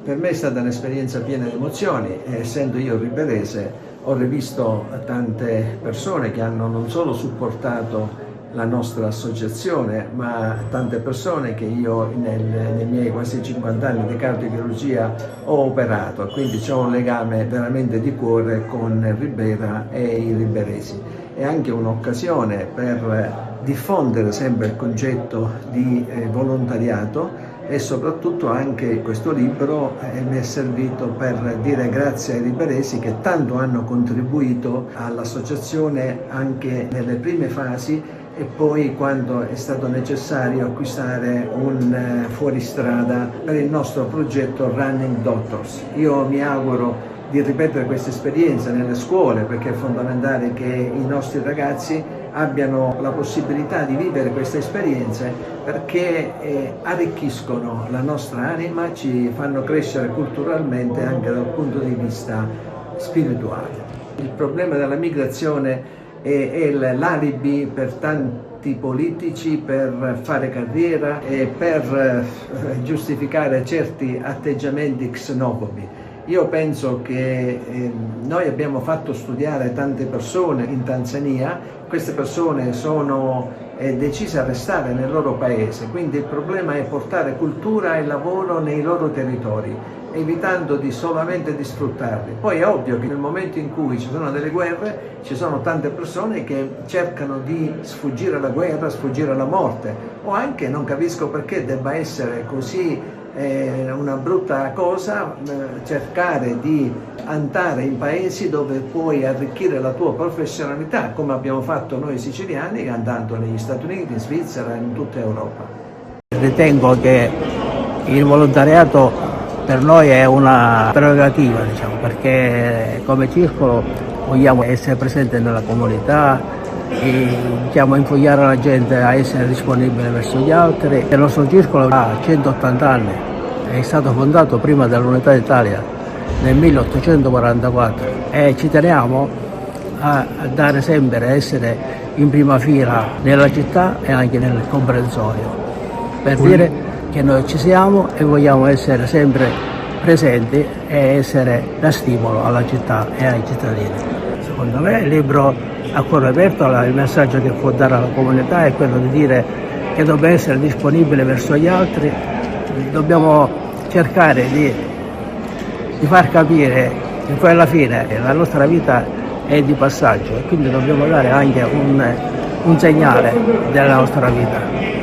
Per me è stata un'esperienza piena di emozioni, essendo io riberese ho rivisto tante persone che hanno non solo supportato la nostra associazione, ma tante persone che io nei miei quasi 50 anni di cardiochirurgia ho operato, quindi c'è un legame veramente di cuore con Ribera e i riberesi. È anche un'occasione per diffondere sempre il concetto di volontariato, e soprattutto anche questo libro mi è servito per dire grazie ai riberesi che tanto hanno contribuito all'associazione anche nelle prime fasi e poi quando è stato necessario acquistare un fuoristrada per il nostro progetto Running Doctors. Io mi auguro di ripetere questa esperienza nelle scuole, perché è fondamentale che i nostri ragazzi abbiano la possibilità di vivere queste esperienze, perché arricchiscono la nostra anima, ci fanno crescere culturalmente anche dal punto di vista spirituale. Il problema della migrazione è l'alibi per tanti politici per fare carriera e per giustificare certi atteggiamenti xenofobi. Io penso che noi abbiamo fatto studiare tante persone in Tanzania, queste persone sono decise a restare nel loro paese, quindi il problema è portare cultura e lavoro nei loro territori, evitando di solamente di sfruttarli. Poi è ovvio che nel momento in cui ci sono delle guerre, ci sono tante persone che cercano di sfuggire alla guerra, sfuggire alla morte, o anche non capisco perché debba essere così una brutta cosa cercare di andare in paesi dove puoi arricchire la tua professionalità, come abbiamo fatto noi siciliani andando negli Stati Uniti, in Svizzera e in tutta Europa. Ritengo che il volontariato per noi è una prerogativa, perché come circolo vogliamo essere presenti nella comunità, invogliare la gente a essere disponibile verso gli altri. Il nostro circolo ha 180 anni, è stato fondato prima dell'Unità d'Italia nel 1844 e ci teniamo a dare sempre, a essere in prima fila nella città e anche nel comprensorio, per dire che noi ci siamo e vogliamo essere sempre presenti e essere da stimolo alla città e ai cittadini. Secondo me il libro a cuore aperto, il messaggio che può dare alla comunità è quello di dire che dobbiamo essere disponibili verso gli altri, dobbiamo cercare di far capire che poi alla fine la nostra vita è di passaggio e quindi dobbiamo dare anche un segnale della nostra vita.